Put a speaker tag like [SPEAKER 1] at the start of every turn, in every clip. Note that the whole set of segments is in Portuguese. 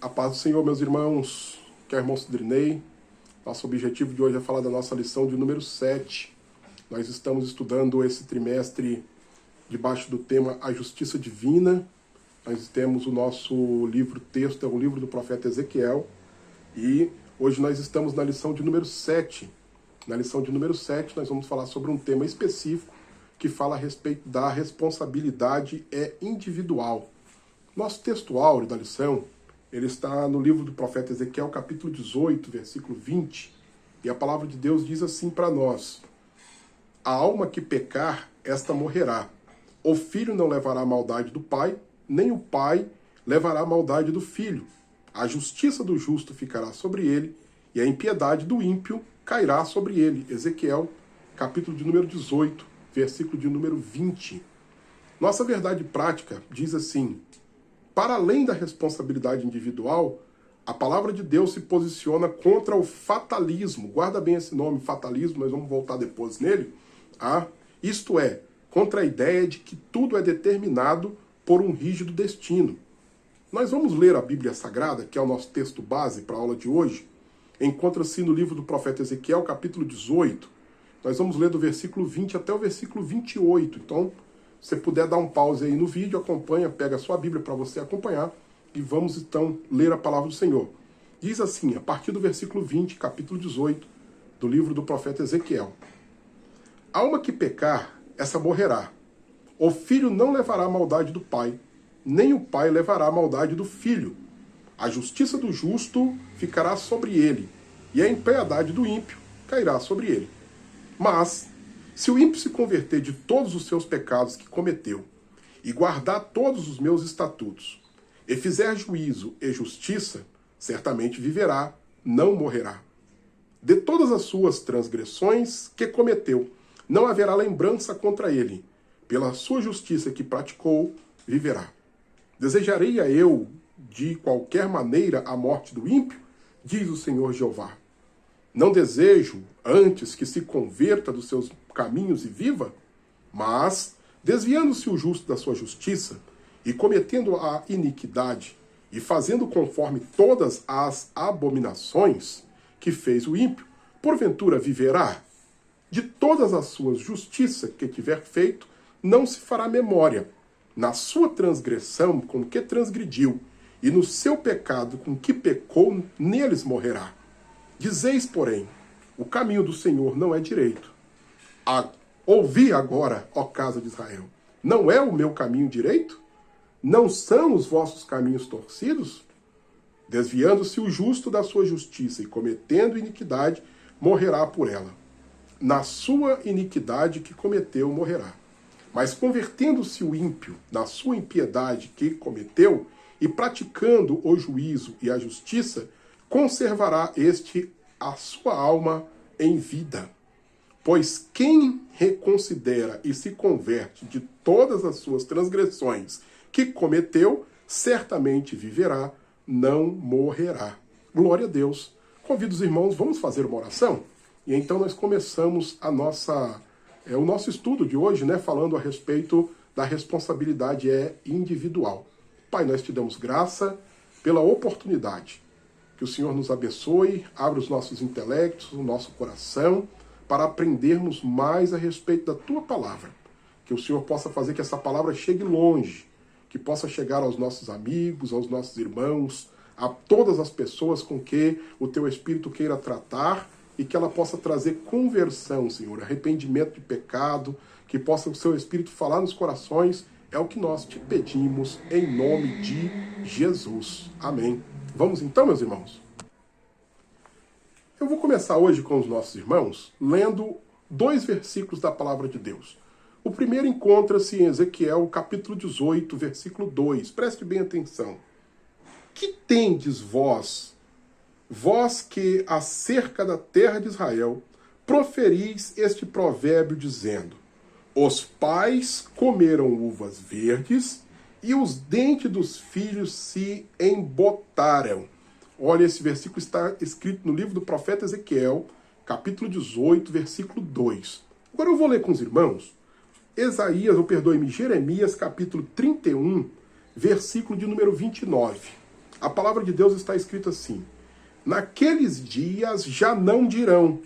[SPEAKER 1] A paz do Senhor, meus irmãos, que é o irmão Sidrinei. Nosso objetivo de hoje é falar da nossa lição de número 7. Nós estamos estudando esse trimestre debaixo do tema A Justiça Divina. Nós temos o nosso livro-texto, é o livro do profeta Ezequiel. E hoje nós estamos na lição de número 7. Na lição de número 7 nós vamos falar sobre um tema específico que fala a respeito da responsabilidade individual. Nosso texto áureo da lição, ele está no livro do profeta Ezequiel, capítulo 18, versículo 20. E a palavra de Deus diz assim para nós: a alma que pecar, esta morrerá. O filho não levará a maldade do pai, nem o pai levará a maldade do filho. A justiça do justo ficará sobre ele, e a impiedade do ímpio cairá sobre ele. Ezequiel, capítulo de número 18, versículo de número 20. Nossa verdade prática diz assim: para além da responsabilidade individual, a palavra de Deus se posiciona contra o fatalismo. Guarda bem esse nome, fatalismo, nós vamos voltar depois nele. Isto é, contra a ideia de que tudo é determinado por um rígido destino. Nós vamos ler a Bíblia Sagrada, que é o nosso texto base para a aula de hoje. Encontra-se no livro do profeta Ezequiel, capítulo 18. Nós vamos ler do versículo 20 até o versículo 28. Então, se você puder dar um pause aí no vídeo, acompanha, pega a sua Bíblia para você acompanhar e vamos então ler a palavra do Senhor. Diz assim, a partir do versículo 20, capítulo 18, do livro do profeta Ezequiel: a alma que pecar, essa morrerá. O filho não levará a maldade do pai, nem o pai levará a maldade do filho. A justiça do justo ficará sobre ele, e a impiedade do ímpio cairá sobre ele. Mas, se o ímpio se converter de todos os seus pecados que cometeu, e guardar todos os meus estatutos, e fizer juízo e justiça, certamente viverá, não morrerá. De todas as suas transgressões que cometeu, não haverá lembrança contra ele. Pela sua justiça que praticou, viverá. Desejaria eu, de qualquer maneira, a morte do ímpio? Diz o Senhor Jeová. Não desejo, antes, que se converta dos seus caminhos e viva? Mas, desviando-se o justo da sua justiça, e cometendo a iniquidade, e fazendo conforme todas as abominações que fez o ímpio, porventura viverá? De todas as suas justiças que tiver feito, não se fará memória. Na sua transgressão com que transgrediu, e no seu pecado com que pecou, neles morrerá. Dizeis, porém, o caminho do Senhor não é direito. Ouvi agora, ó casa de Israel, não é o meu caminho direito? Não são os vossos caminhos torcidos? Desviando-se o justo da sua justiça e cometendo iniquidade, morrerá por ela. Na sua iniquidade que cometeu, morrerá. Mas convertendo-se o ímpio na sua impiedade que cometeu, e praticando o juízo e a justiça, conservará este a sua alma em vida. Pois quem reconsidera e se converte de todas as suas transgressões que cometeu, certamente viverá, não morrerá. Glória a Deus. Convido os irmãos, vamos fazer uma oração? E então nós começamos o nosso estudo de hoje, falando a respeito da responsabilidade individual. Pai, nós te damos graça pela oportunidade. Que o Senhor nos abençoe, abra os nossos intelectos, o nosso coração, para aprendermos mais a respeito da Tua palavra. Que o Senhor possa fazer que essa palavra chegue longe, que possa chegar aos nossos amigos, aos nossos irmãos, a todas as pessoas com que o Teu Espírito queira tratar, e que ela possa trazer conversão, Senhor, arrependimento de pecado, que possa o Seu Espírito falar nos corações. É o que nós te pedimos em nome de Jesus. Amém. Vamos então, meus irmãos? Eu vou começar hoje com os nossos irmãos lendo 2 versículos da palavra de Deus. O primeiro encontra-se em Ezequiel, capítulo 18, versículo 2. Preste bem atenção. Que tendes vós que acerca da terra de Israel proferis este provérbio dizendo: os pais comeram uvas verdes e os dentes dos filhos se embotaram. Olha, esse versículo está escrito no livro do profeta Ezequiel, capítulo 18, versículo 2. Agora eu vou ler com os irmãos Jeremias, capítulo 31, versículo de número 29. A palavra de Deus está escrita assim: naqueles dias já não dirão,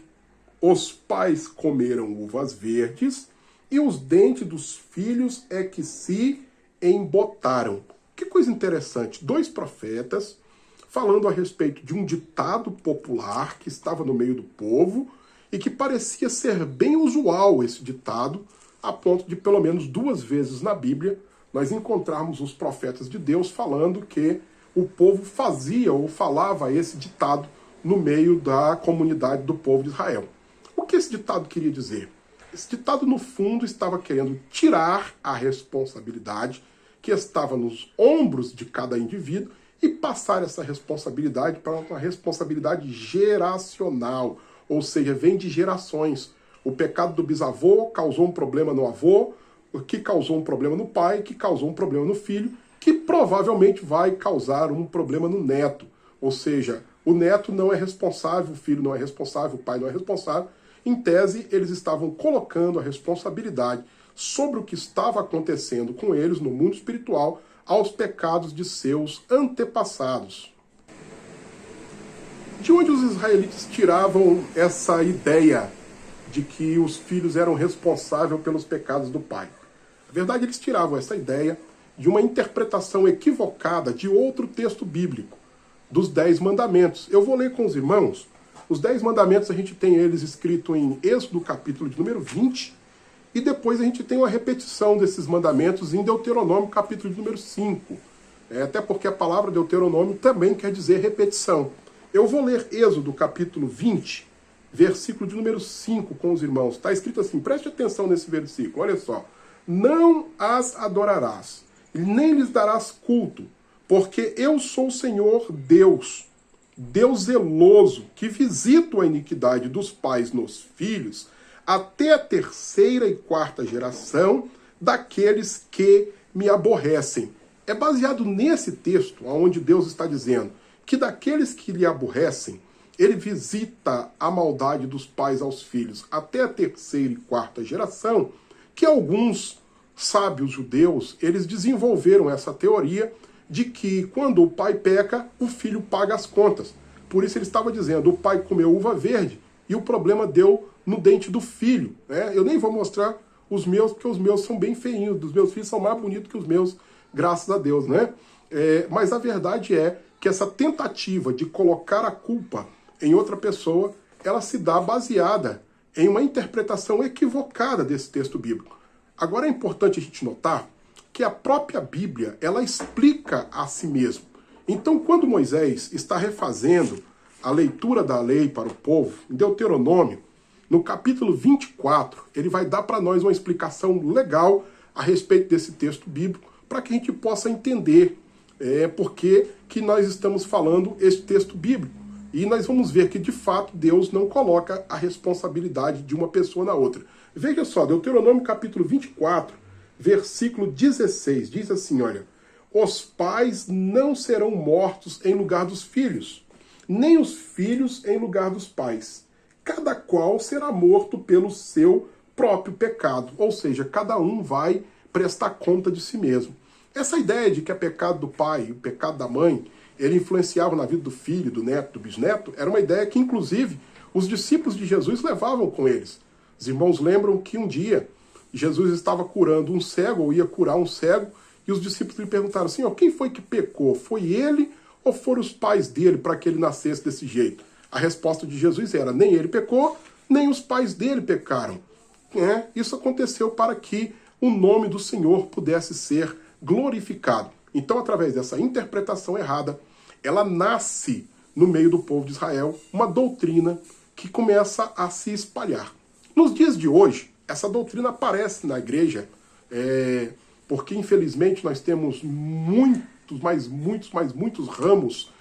[SPEAKER 1] os pais comeram uvas verdes e os dentes dos filhos é que se embotaram. Que coisa interessante, dois profetas falando a respeito de um ditado popular que estava no meio do povo e que parecia ser bem usual esse ditado, a ponto de pelo menos 2 vezes na Bíblia nós encontrarmos os profetas de Deus falando que o povo fazia ou falava esse ditado no meio da comunidade do povo de Israel. O que esse ditado queria dizer? Esse ditado, no fundo, estava querendo tirar a responsabilidade que estava nos ombros de cada indivíduo e passar essa responsabilidade para uma responsabilidade geracional, ou seja, vem de gerações. O pecado do bisavô causou um problema no avô, que causou um problema no pai, que causou um problema no filho, que provavelmente vai causar um problema no neto. Ou seja, o neto não é responsável, o filho não é responsável, o pai não é responsável. Em tese, eles estavam colocando a responsabilidade sobre o que estava acontecendo com eles no mundo espiritual aos pecados de seus antepassados. De onde os israelitas tiravam essa ideia de que os filhos eram responsáveis pelos pecados do pai? Na verdade, eles tiravam essa ideia de uma interpretação equivocada de outro texto bíblico, dos 10 mandamentos. Eu vou ler com os irmãos. Os 10 mandamentos, a gente tem eles escritos em Êxodo, capítulo de número 20, e depois a gente tem uma repetição desses mandamentos em Deuteronômio, capítulo de número 5. Até porque a palavra Deuteronômio também quer dizer repetição. Eu vou ler Êxodo, capítulo 20, versículo de número 5 com os irmãos. Está escrito assim, preste atenção nesse versículo, olha só. Não as adorarás, nem lhes darás culto, porque eu sou o Senhor Deus, Deus zeloso, que visito a iniquidade dos pais nos filhos, até a 3ª e 4ª geração daqueles que me aborrecem. É baseado nesse texto, onde Deus está dizendo que daqueles que lhe aborrecem, ele visita a maldade dos pais aos filhos até a 3ª e 4ª geração, que alguns sábios judeus, eles desenvolveram essa teoria de que quando o pai peca, o filho paga as contas. Por isso ele estava dizendo, o pai comeu uva verde e o problema deu no dente do filho. Eu nem vou mostrar os meus, porque os meus são bem feinhos, os meus filhos são mais bonitos que os meus, graças a Deus, né? Mas a verdade é que essa tentativa de colocar a culpa em outra pessoa, ela se dá baseada em uma interpretação equivocada desse texto bíblico. Agora é importante a gente notar que a própria Bíblia, ela explica a si mesmo. Então, quando Moisés está refazendo a leitura da lei para o povo, em Deuteronômio, no capítulo 24, ele vai dar para nós uma explicação legal a respeito desse texto bíblico, para que a gente possa entender por que nós estamos falando esse texto bíblico. E nós vamos ver que, de fato, Deus não coloca a responsabilidade de uma pessoa na outra. Veja só, Deuteronômio capítulo 24, versículo 16, diz assim, olha, os pais não serão mortos em lugar dos filhos, nem os filhos em lugar dos pais. Cada qual será morto pelo seu próprio pecado. Ou seja, cada um vai prestar conta de si mesmo. Essa ideia de que é pecado do pai e o pecado da mãe, ele influenciava na vida do filho, do neto, do bisneto, era uma ideia que, inclusive, os discípulos de Jesus levavam com eles. Os irmãos lembram que um dia Jesus estava curando um cego, ou ia curar um cego, e os discípulos lhe perguntaram assim, quem foi que pecou? Foi ele ou foram os pais dele para que ele nascesse desse jeito? A resposta de Jesus era, nem ele pecou, nem os pais dele pecaram. Isso aconteceu para que o nome do Senhor pudesse ser glorificado. Então, através dessa interpretação errada, ela nasce no meio do povo de Israel uma doutrina que começa a se espalhar. Nos dias de hoje, essa doutrina aparece na igreja, porque infelizmente nós temos muitos ramos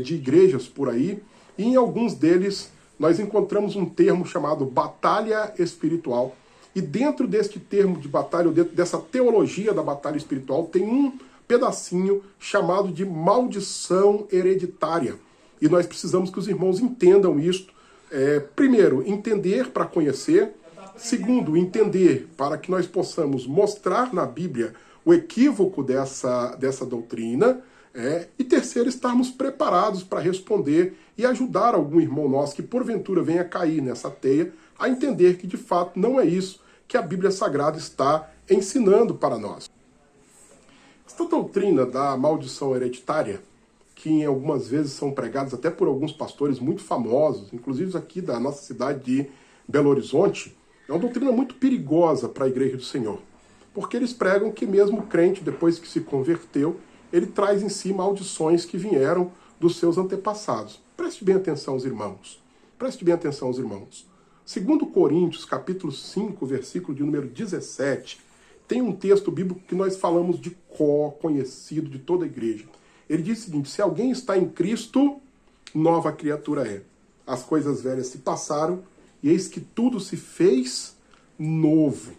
[SPEAKER 1] de igrejas por aí, e em alguns deles nós encontramos um termo chamado batalha espiritual. E dentro deste termo de batalha, dentro dessa teologia da batalha espiritual, tem um pedacinho chamado de maldição hereditária. E nós precisamos que os irmãos entendam isto. Primeiro, entender para conhecer. Segundo, entender para que nós possamos mostrar na Bíblia o equívoco dessa doutrina. E terceiro, estarmos preparados para responder e ajudar algum irmão nosso que porventura venha cair nessa teia a entender que de fato não é isso que a Bíblia Sagrada está ensinando para nós. Esta doutrina da maldição hereditária, que em algumas vezes são pregadas até por alguns pastores muito famosos, inclusive aqui da nossa cidade de Belo Horizonte, é uma doutrina muito perigosa para a Igreja do Senhor, porque eles pregam que mesmo o crente, depois que se converteu, ele traz em si maldições que vieram dos seus antepassados. Preste bem atenção, os irmãos. Preste bem atenção, os irmãos. Segundo Coríntios, capítulo 5, versículo de número 17, tem um texto bíblico que nós falamos de cor, conhecido de toda a igreja. Ele diz o seguinte: se alguém está em Cristo, nova criatura é. As coisas velhas se passaram, e eis que tudo se fez novo.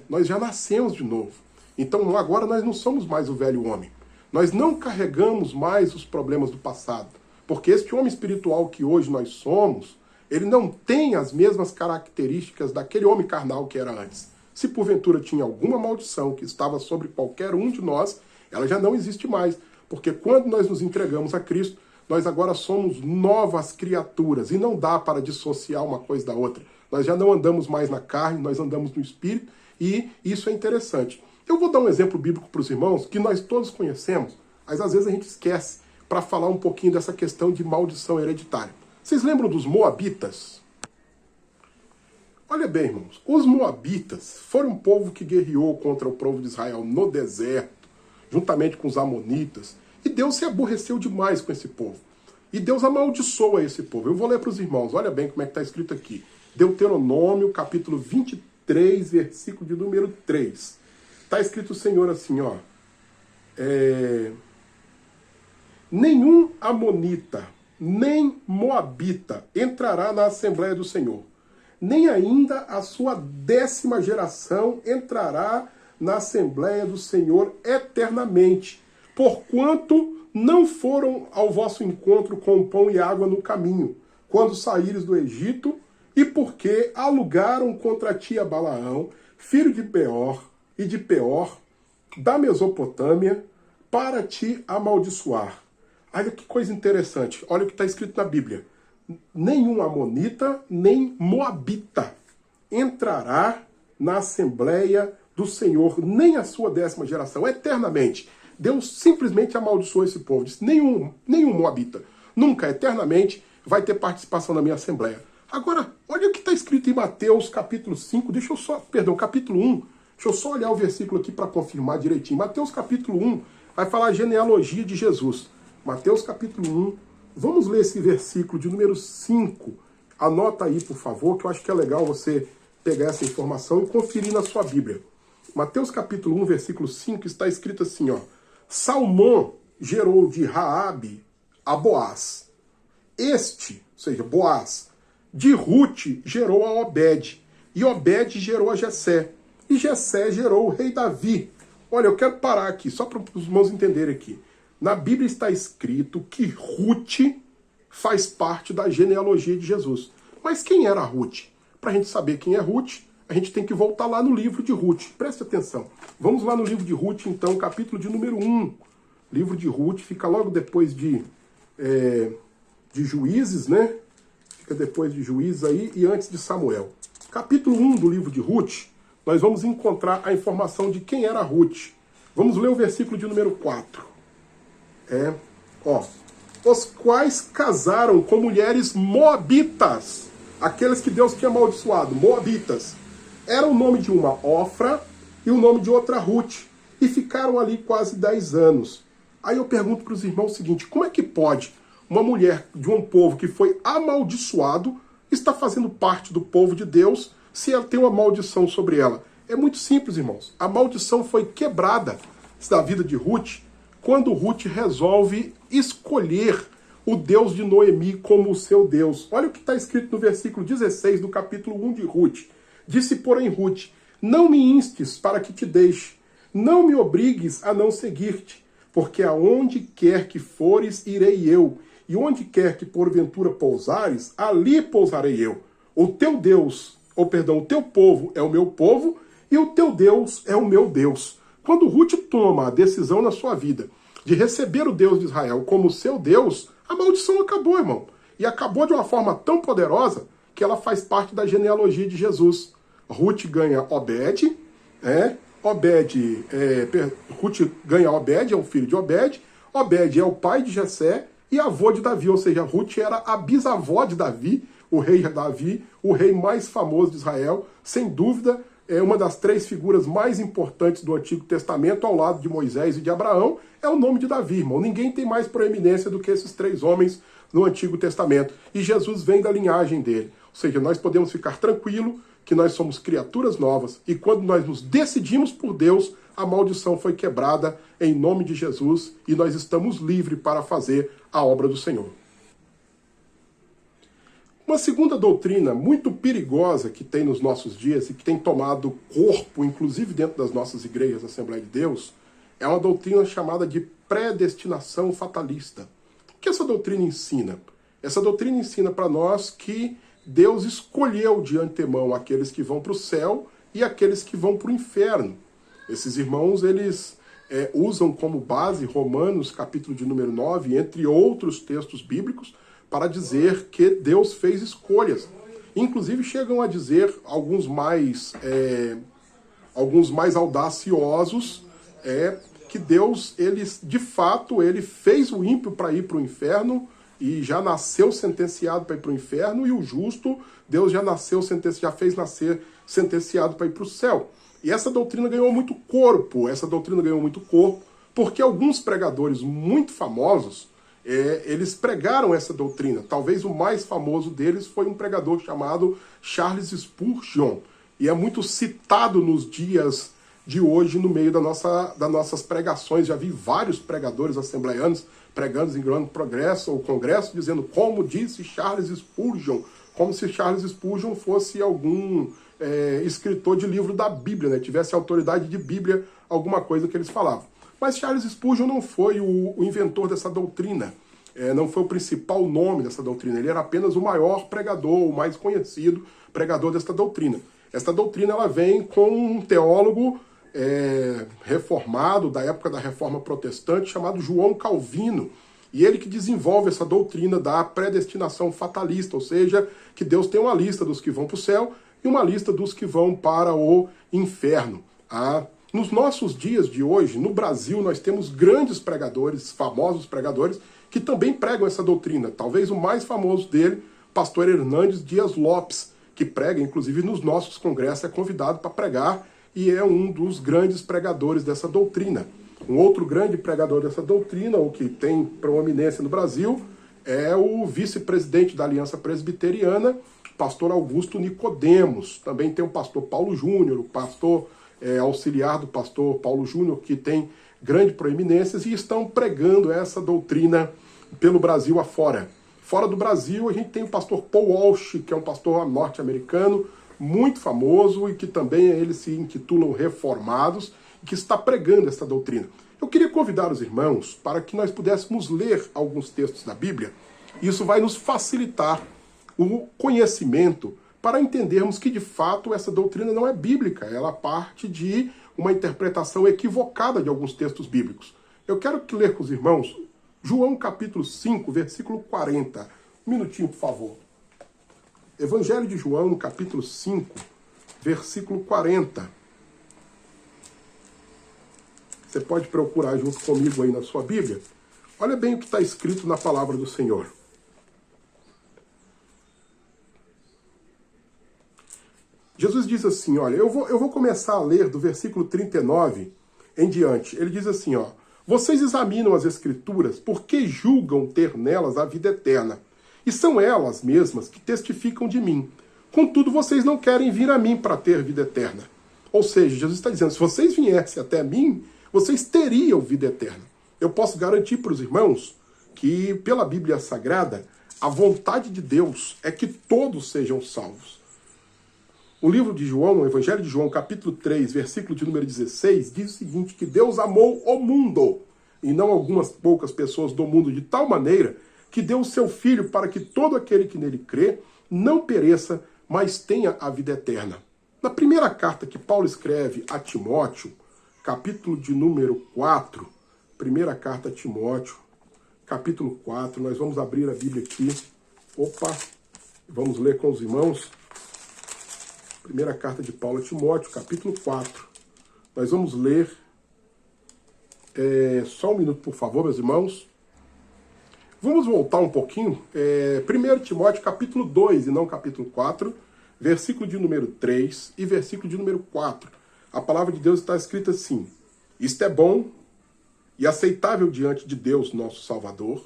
[SPEAKER 1] Nós já nascemos de novo. Então agora nós não somos mais o velho homem. Nós não carregamos mais os problemas do passado. Porque este homem espiritual que hoje nós somos, ele não tem as mesmas características daquele homem carnal que era antes. Se porventura tinha alguma maldição que estava sobre qualquer um de nós, ela já não existe mais. Porque quando nós nos entregamos a Cristo, nós agora somos novas criaturas. E não dá para dissociar uma coisa da outra. Nós já não andamos mais na carne, nós andamos no Espírito. E isso é interessante. Eu vou dar um exemplo bíblico para os irmãos, que nós todos conhecemos, mas às vezes a gente esquece, para falar um pouquinho dessa questão de maldição hereditária. Vocês lembram dos Moabitas? Olha bem, irmãos, os Moabitas foram um povo que guerreou contra o povo de Israel no deserto, juntamente com os Amonitas, e Deus se aborreceu demais com esse povo. E Deus amaldiçoa esse povo. Eu vou ler para os irmãos, olha bem como é que está escrito aqui. Deuteronômio, capítulo 23, versículo de número 3. Está escrito o Senhor assim, ó. Nenhum amonita, nem moabita entrará na Assembleia do Senhor. Nem ainda a sua 10ª geração entrará na Assembleia do Senhor eternamente, porquanto não foram ao vosso encontro com pão e água no caminho, quando saíres do Egito, e porque alugaram contra ti a Balaão, filho de Beor, e de Peor, da Mesopotâmia, para te amaldiçoar. Olha que coisa interessante, olha o que está escrito na Bíblia. Nenhum amonita, nem moabita entrará na Assembleia do Senhor, nem a sua 10ª geração, eternamente. Deus simplesmente amaldiçoou esse povo, disse, nenhum moabita, nunca, eternamente, vai ter participação na minha Assembleia. Agora, olha o que está escrito em Mateus capítulo 5, capítulo 1, deixa eu só olhar o versículo aqui para confirmar direitinho. Mateus capítulo 1 vai falar a genealogia de Jesus. Mateus capítulo 1, vamos ler esse versículo de número 5. Anota aí, por favor, que eu acho que é legal você pegar essa informação e conferir na sua Bíblia. Mateus capítulo 1, versículo 5, está escrito assim, ó. Salmão gerou de Raabe a Boaz. Este, ou seja, Boaz, de Rute gerou a Obed. E Obed gerou a Jessé. E Jessé gerou o rei Davi. Olha, eu quero parar aqui, só para os irmãos entenderem aqui. Na Bíblia está escrito que Rute faz parte da genealogia de Jesus. Mas quem era Rute? Para a gente saber quem é Rute, a gente tem que voltar lá no livro de Rute. Preste atenção. Vamos lá no livro de Rute, então, capítulo de número 1. Livro de Rute fica logo depois de Juízes, né? Fica depois de Juízes aí e antes de Samuel. Capítulo 1 do livro de Rute, nós vamos encontrar a informação de quem era Rute. Vamos ler o versículo de número 4. Os quais casaram com mulheres moabitas, aqueles que Deus tinha amaldiçoado, moabitas. Era o nome de uma Ofra e o nome de outra Rute, e ficaram ali quase 10 anos. Aí eu pergunto para os irmãos o seguinte, como é que pode uma mulher de um povo que foi amaldiçoado estar fazendo parte do povo de Deus se ela tem uma maldição sobre ela? É muito simples, irmãos. A maldição foi quebrada da vida de Rute quando Rute resolve escolher o Deus de Noemi como o seu Deus. Olha o que está escrito no versículo 16 do capítulo 1 de Rute. Disse, porém, Rute, não me instes para que te deixe, não me obrigues a não seguir-te, porque aonde quer que fores, irei eu, e onde quer que porventura pousares, ali pousarei eu. O teu Deus, o teu povo é o meu povo, e o teu Deus é o meu Deus. Quando Rute toma a decisão na sua vida de receber o Deus de Israel como seu Deus, a maldição acabou, irmão. E acabou de uma forma tão poderosa que ela faz parte da genealogia de Jesus. Ruth ganha Obed, Ruth ganha Obed, é o filho de Obed, Obed é o pai de Jessé e avô de Davi, ou seja, Ruth era a bisavó de Davi, o rei mais famoso de Israel, sem dúvida, é uma das 3 figuras mais importantes do Antigo Testamento, ao lado de Moisés e de Abraão, é o nome de Davi, irmão. Ninguém tem mais proeminência do que esses 3 homens no Antigo Testamento. E Jesus vem da linhagem dele. Ou seja, nós podemos ficar tranquilos que nós somos criaturas novas e quando nós nos decidimos por Deus, a maldição foi quebrada em nome de Jesus e nós estamos livres para fazer a obra do Senhor. Uma segunda doutrina muito perigosa que tem nos nossos dias e que tem tomado corpo, inclusive dentro das nossas igrejas da Assembleia de Deus, é uma doutrina chamada de predestinação fatalista. O que essa doutrina ensina? Essa doutrina ensina para nós que Deus escolheu de antemão aqueles que vão para o céu e aqueles que vão para o inferno. Esses irmãos, eles usam como base Romanos, capítulo de número 9, entre outros textos bíblicos, para dizer que Deus fez escolhas. Inclusive chegam a dizer alguns mais audaciosos, que Deus, de fato, ele fez o ímpio para ir para o inferno e já nasceu sentenciado para ir para o inferno, e o justo, Deus já fez nascer sentenciado para ir para o céu. E essa doutrina ganhou muito corpo, porque alguns pregadores muito famosos, eles pregaram essa doutrina. Talvez o mais famoso deles foi um pregador chamado Charles Spurgeon, e é muito citado nos dias de hoje no meio das nossas pregações. Já vi vários pregadores assembleianos pregando em grande progresso ou congresso, dizendo como disse Charles Spurgeon, como se Charles Spurgeon fosse algum escritor de livro da Bíblia, tivesse autoridade de Bíblia, alguma coisa que eles falavam. Mas Charles Spurgeon não foi o inventor dessa doutrina, não foi o principal nome dessa doutrina, ele era apenas o maior pregador, o mais conhecido pregador desta doutrina. Esta doutrina ela vem com um teólogo reformado, da época da Reforma Protestante, chamado João Calvino, e ele que desenvolve essa doutrina da predestinação fatalista, ou seja, que Deus tem uma lista dos que vão para o céu e uma lista dos que vão para o inferno. Nos nossos dias de hoje, no Brasil, nós temos grandes pregadores, famosos pregadores, que também pregam essa doutrina. Talvez o mais famoso dele, pastor Hernandes Dias Lopes, que prega, inclusive nos nossos congressos, é convidado para pregar e é um dos grandes pregadores dessa doutrina. Um outro grande pregador dessa doutrina, o que tem proeminência no Brasil, é o vice-presidente da Aliança Presbiteriana, pastor Augusto Nicodemos. Também tem o pastor Paulo Júnior, o pastor auxiliar do pastor Paulo Júnior, que tem grande proeminência, e estão pregando essa doutrina pelo Brasil afora. Fora do Brasil, a gente tem o pastor Paul Walsh, que é um pastor norte-americano, muito famoso, e que também eles se intitulam reformados, e que está pregando essa doutrina. Eu queria convidar os irmãos para que nós pudéssemos ler alguns textos da Bíblia. Isso vai nos facilitar o conhecimento para entendermos que, de fato, essa doutrina não é bíblica, ela parte de uma interpretação equivocada de alguns textos bíblicos. Eu quero ler com os irmãos João capítulo 5, versículo 40. Um minutinho, por favor. Evangelho de João, no capítulo 5, versículo 40. Você pode procurar junto comigo aí na sua Bíblia. Olha bem o que está escrito na palavra do Senhor. Jesus diz assim, olha, eu vou começar a ler do versículo 39 em diante. Ele diz assim, vocês examinam as Escrituras porque julgam ter nelas a vida eterna. E são elas mesmas que testificam de mim. Contudo, vocês não querem vir a mim para ter vida eterna. Ou seja, Jesus está dizendo, se vocês viessem até mim, vocês teriam vida eterna. Eu posso garantir para os irmãos que, pela Bíblia Sagrada, a vontade de Deus é que todos sejam salvos. O livro de João, o Evangelho de João, capítulo 3, versículo de número 16, diz o seguinte, que Deus amou o mundo, e não algumas poucas pessoas do mundo, de tal maneira que deu o seu Filho para que todo aquele que nele crê não pereça, mas tenha a vida eterna. Na primeira carta que Paulo escreve a Timóteo, capítulo de número 4, primeira carta a Timóteo, capítulo 4. Nós vamos abrir a Bíblia aqui. Opa! Vamos ler com os irmãos. Primeira carta de Paulo a Timóteo, capítulo 4. Nós vamos ler... só um minuto, por favor, meus irmãos. Vamos voltar um pouquinho. 1 Timóteo, capítulo 2, e não capítulo 4, versículo de número 3 e versículo de número 4. A palavra de Deus está escrita assim: isto é bom e aceitável diante de Deus, nosso Salvador,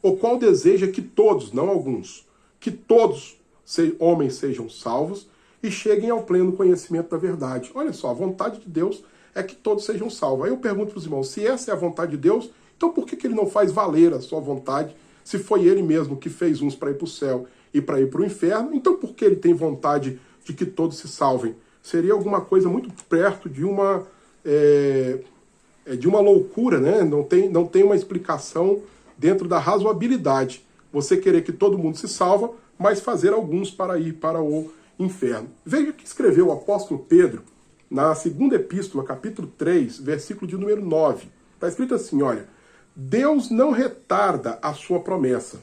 [SPEAKER 1] o qual deseja que todos, não alguns, que todos homens sejam salvos e cheguem ao pleno conhecimento da verdade. Olha só, a vontade de Deus é que todos sejam salvos. Aí eu pergunto para os irmãos, se essa é a vontade de Deus, então por que ele não faz valer a sua vontade, se foi ele mesmo que fez uns para ir para o céu e para ir para o inferno? Então por que ele tem vontade de que todos se salvem? Seria alguma coisa muito perto de uma loucura, né? Não tem uma explicação dentro da razoabilidade. Você querer que todo mundo se salva, mas fazer alguns para ir para o inferno. Veja que escreveu o apóstolo Pedro na segunda epístola, capítulo 3, versículo de número 9. Está escrito assim, olha: Deus não retarda a sua promessa,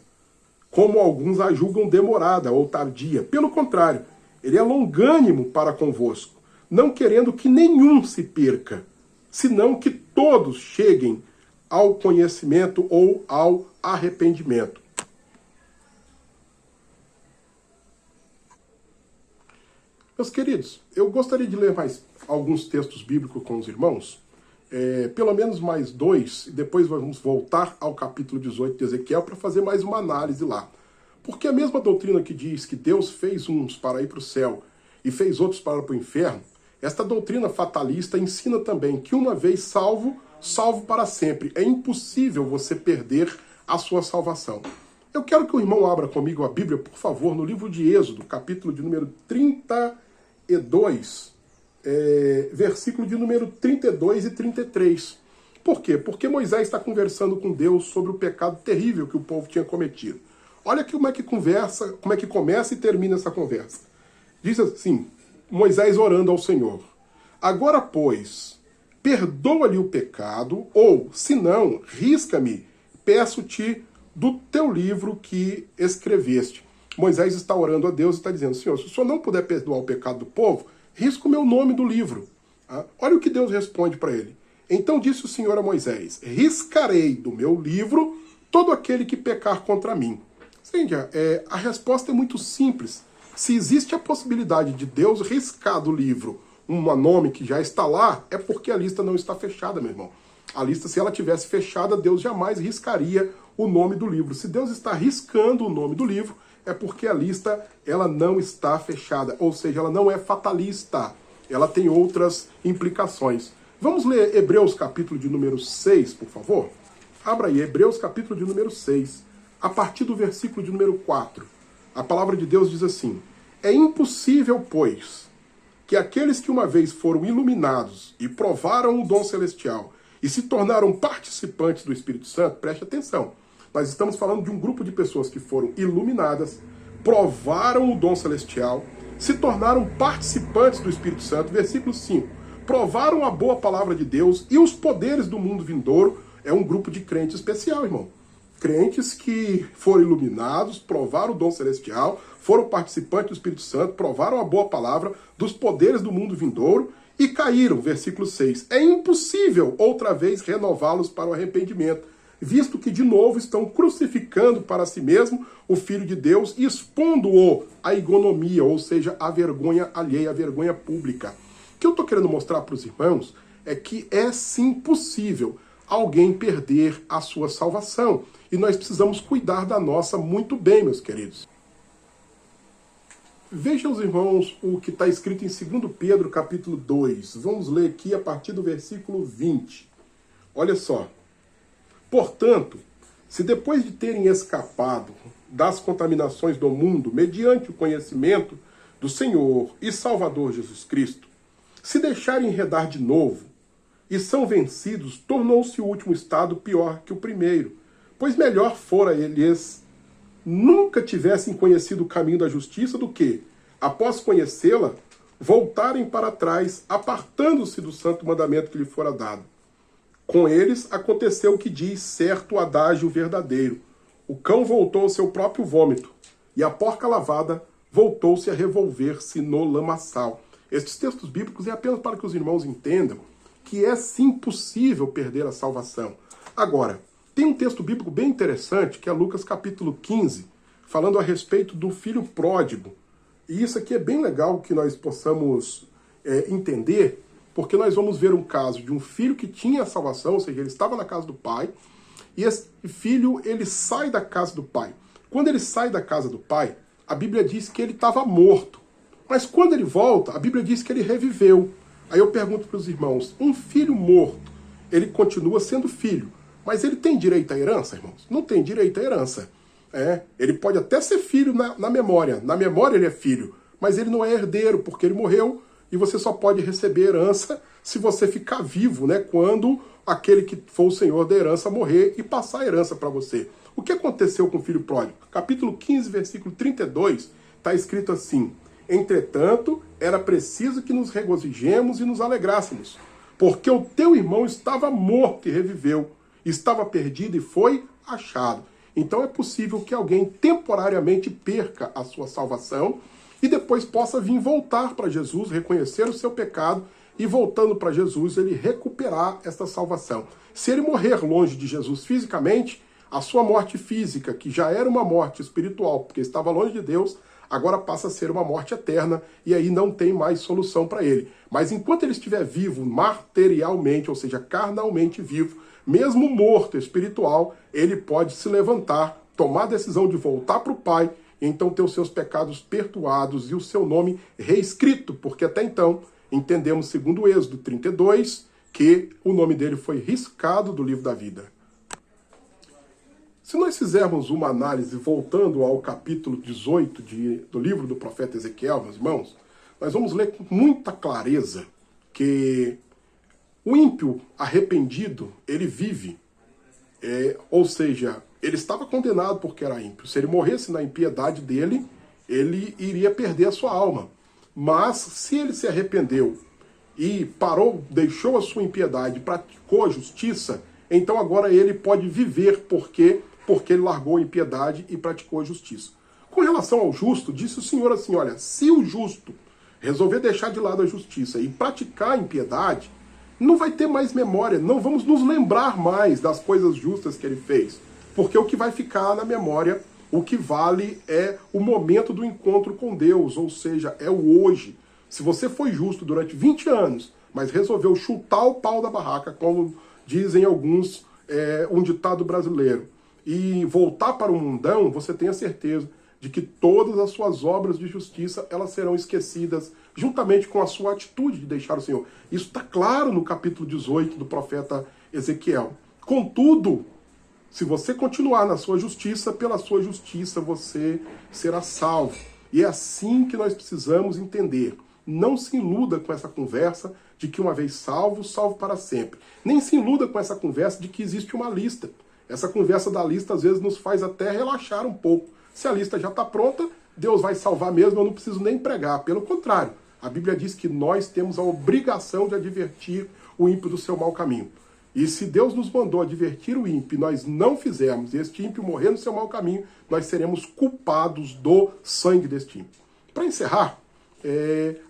[SPEAKER 1] como alguns a julgam demorada ou tardia. Pelo contrário, ele é longânimo para convosco, não querendo que nenhum se perca, senão que todos cheguem ao conhecimento ou ao arrependimento. Meus queridos, eu gostaria de ler mais alguns textos bíblicos com os irmãos, pelo menos mais 2, e depois vamos voltar ao capítulo 18 de Ezequiel para fazer mais uma análise lá. Porque a mesma doutrina que diz que Deus fez uns para ir para o céu e fez outros para ir para o inferno, esta doutrina fatalista ensina também que uma vez salvo, salvo para sempre. É impossível você perder a sua salvação. Eu quero que o irmão abra comigo a Bíblia, por favor, no livro de Êxodo, capítulo de número 32, versículo de número 32 e 33. Por quê? Porque Moisés está conversando com Deus sobre o pecado terrível que o povo tinha cometido. Olha aqui como é que começa e termina essa conversa. Diz assim, Moisés orando ao Senhor: agora, pois, perdoa-lhe o pecado, ou, se não, risca-me, peço-te do teu livro que escreveste. Moisés está orando a Deus e está dizendo: Senhor, se o Senhor não puder perdoar o pecado do povo, risca o meu nome do livro. Olha o que Deus responde para ele. Então disse o Senhor a Moisés: riscarei do meu livro todo aquele que pecar contra mim. A resposta é muito simples. Se existe a possibilidade de Deus riscar do livro um nome que já está lá, é porque a lista não está fechada, meu irmão. A lista, se ela tivesse fechada, Deus jamais riscaria o nome do livro. Se Deus está riscando o nome do livro, é porque a lista ela não está fechada, ou seja, ela não é fatalista. Ela tem outras implicações. Vamos ler Hebreus capítulo de número 6, por favor? Abra aí, Hebreus capítulo de número 6, a partir do versículo de número 4. A palavra de Deus diz assim: é impossível, pois, que aqueles que uma vez foram iluminados e provaram o dom celestial e se tornaram participantes do Espírito Santo, preste atenção, nós estamos falando de um grupo de pessoas que foram iluminadas, provaram o dom celestial, se tornaram participantes do Espírito Santo, versículo 5, provaram a boa palavra de Deus e os poderes do mundo vindouro. É um grupo de crentes especial, irmão. Crentes que foram iluminados, provaram o dom celestial, foram participantes do Espírito Santo, provaram a boa palavra dos poderes do mundo vindouro e caíram, versículo 6. É impossível outra vez renová-los para o arrependimento, visto que de novo estão crucificando para si mesmo o Filho de Deus e expondo-o à ignomia, ou seja, à vergonha alheia, à vergonha pública. O que eu estou querendo mostrar para os irmãos é que é sim possível alguém perder a sua salvação. E nós precisamos cuidar da nossa muito bem, meus queridos. Vejam, os irmãos, o que está escrito em 2 Pedro, capítulo 2. Vamos ler aqui a partir do versículo 20. Olha só. Portanto, se depois de terem escapado das contaminações do mundo, mediante o conhecimento do Senhor e Salvador Jesus Cristo, se deixarem enredar de novo e são vencidos, tornou-se o último estado pior que o primeiro. Pois melhor fora eles nunca tivessem conhecido o caminho da justiça do que, após conhecê-la, voltarem para trás, apartando-se do santo mandamento que lhe fora dado. Com eles aconteceu o que diz certo adágio verdadeiro. O cão voltou ao seu próprio vômito, e a porca lavada voltou-se a revolver-se no lamaçal. Estes textos bíblicos é apenas para que os irmãos entendam que é sim possível perder a salvação. Agora, tem um texto bíblico bem interessante, que é Lucas capítulo 15, falando a respeito do filho pródigo. E isso aqui é bem legal que nós possamos entender, porque nós vamos ver um caso de um filho que tinha a salvação, ou seja, ele estava na casa do pai, e esse filho, ele sai da casa do pai. Quando ele sai da casa do pai, a Bíblia diz que ele estava morto. Mas quando ele volta, a Bíblia diz que ele reviveu. Aí eu pergunto para os irmãos, um filho morto, ele continua sendo filho, mas ele tem direito à herança, irmãos? Não tem direito à herança. Ele pode até ser filho na memória. Na memória ele é filho, mas ele não é herdeiro, porque ele morreu e você só pode receber herança se você ficar vivo, né? Quando aquele que for o senhor da herança morrer e passar a herança para você. O que aconteceu com o filho pródigo? Capítulo 15, versículo 32, está escrito assim: entretanto, era preciso que nos regozijemos e nos alegrássemos, porque o teu irmão estava morto e reviveu, estava perdido e foi achado. Então é possível que alguém temporariamente perca a sua salvação e depois possa vir voltar para Jesus, reconhecer o seu pecado e, voltando para Jesus, ele recuperar esta salvação. Se ele morrer longe de Jesus fisicamente, a sua morte física, que já era uma morte espiritual, porque estava longe de Deus, agora passa a ser uma morte eterna e aí não tem mais solução para ele. Mas enquanto ele estiver vivo materialmente, ou seja, carnalmente vivo, mesmo morto espiritual, ele pode se levantar, tomar a decisão de voltar para o Pai, e então ter os seus pecados perdoados e o seu nome reescrito, porque até então entendemos, segundo o Êxodo 32, que o nome dele foi riscado do livro da vida. Se nós fizermos uma análise voltando ao capítulo 18 do livro do profeta Ezequiel, meus irmãos, nós vamos ler com muita clareza que o ímpio arrependido, ele vive. Ou seja, ele estava condenado porque era ímpio. Se ele morresse na impiedade dele, ele iria perder a sua alma. Mas se ele se arrependeu e parou, deixou a sua impiedade, praticou a justiça, então agora ele pode viver porque ele largou a impiedade e praticou a justiça. Com relação ao justo, disse o Senhor assim, olha, se o justo resolver deixar de lado a justiça e praticar a impiedade, não vai ter mais memória, não vamos nos lembrar mais das coisas justas que ele fez. Porque o que vai ficar na memória, o que vale é o momento do encontro com Deus, ou seja, é o hoje. Se você foi justo durante 20 anos, mas resolveu chutar o pau da barraca, como dizem alguns, um ditado brasileiro, e voltar para o mundão, você tenha certeza de que todas as suas obras de justiça elas serão esquecidas, juntamente com a sua atitude de deixar o Senhor. Isso está claro no capítulo 18 do profeta Ezequiel. Contudo, se você continuar na sua justiça, pela sua justiça você será salvo. E é assim que nós precisamos entender. Não se iluda com essa conversa de que uma vez salvo, salvo para sempre. Nem se iluda com essa conversa de que existe uma lista. Essa conversa da lista às vezes nos faz até relaxar um pouco. Se a lista já está pronta, Deus vai salvar mesmo, eu não preciso nem pregar. Pelo contrário, a Bíblia diz que nós temos a obrigação de advertir o ímpio do seu mau caminho. E se Deus nos mandou advertir o ímpio e nós não fizermos, e este ímpio morrer no seu mau caminho, nós seremos culpados do sangue deste ímpio. Para encerrar,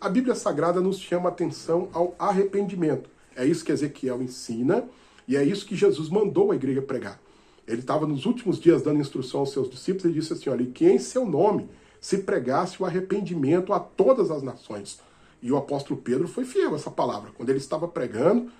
[SPEAKER 1] a Bíblia Sagrada nos chama a atenção ao arrependimento. É isso que Ezequiel ensina e é isso que Jesus mandou a igreja pregar. Ele estava nos últimos dias dando instrução aos seus discípulos e disse assim, olha, que em seu nome se pregasse o arrependimento a todas as nações. E o apóstolo Pedro foi fiel a essa palavra. Quando ele estava pregando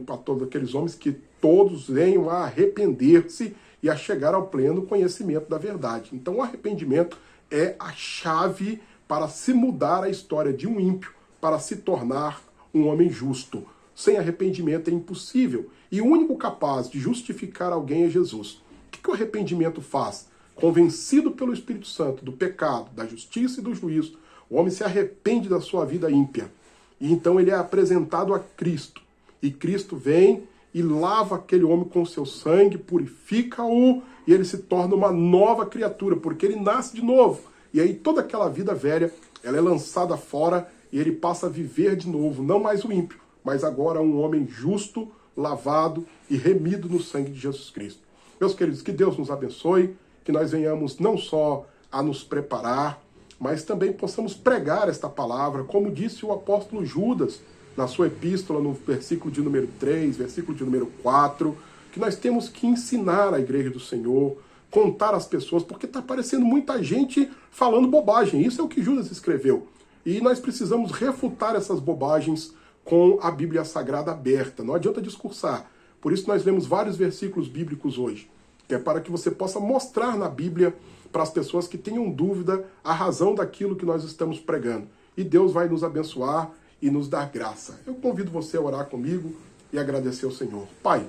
[SPEAKER 1] para todos aqueles homens que todos venham a arrepender-se e a chegar ao pleno conhecimento da verdade. Então o arrependimento é a chave para se mudar a história de um ímpio, para se tornar um homem justo. Sem arrependimento é impossível. E o único capaz de justificar alguém é Jesus. O que o arrependimento faz? Convencido pelo Espírito Santo do pecado, da justiça e do juízo, o homem se arrepende da sua vida ímpia. E então ele é apresentado a Cristo. E Cristo vem e lava aquele homem com o seu sangue, purifica-o, e ele se torna uma nova criatura, porque ele nasce de novo. E aí toda aquela vida velha, ela é lançada fora e ele passa a viver de novo, não mais o ímpio, mas agora um homem justo, lavado e remido no sangue de Jesus Cristo. Meus queridos, que Deus nos abençoe, que nós venhamos não só a nos preparar, mas também possamos pregar esta palavra, como disse o apóstolo Judas na sua epístola, no versículo de número 3, versículo de número 4, que nós temos que ensinar a igreja do Senhor, contar às pessoas, porque está aparecendo muita gente falando bobagem. Isso é o que Judas escreveu. E nós precisamos refutar essas bobagens com a Bíblia Sagrada aberta. Não adianta discursar. Por isso nós lemos vários versículos bíblicos hoje, que é para que você possa mostrar na Bíblia para as pessoas que tenham dúvida a razão daquilo que nós estamos pregando. E Deus vai nos abençoar e nos dar graça. Eu convido você a orar comigo e agradecer ao Senhor. Pai,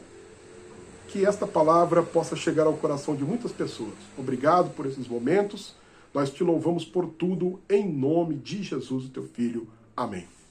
[SPEAKER 1] que esta palavra possa chegar ao coração de muitas pessoas. Obrigado por esses momentos. Nós te louvamos por tudo, em nome de Jesus, o teu Filho. Amém.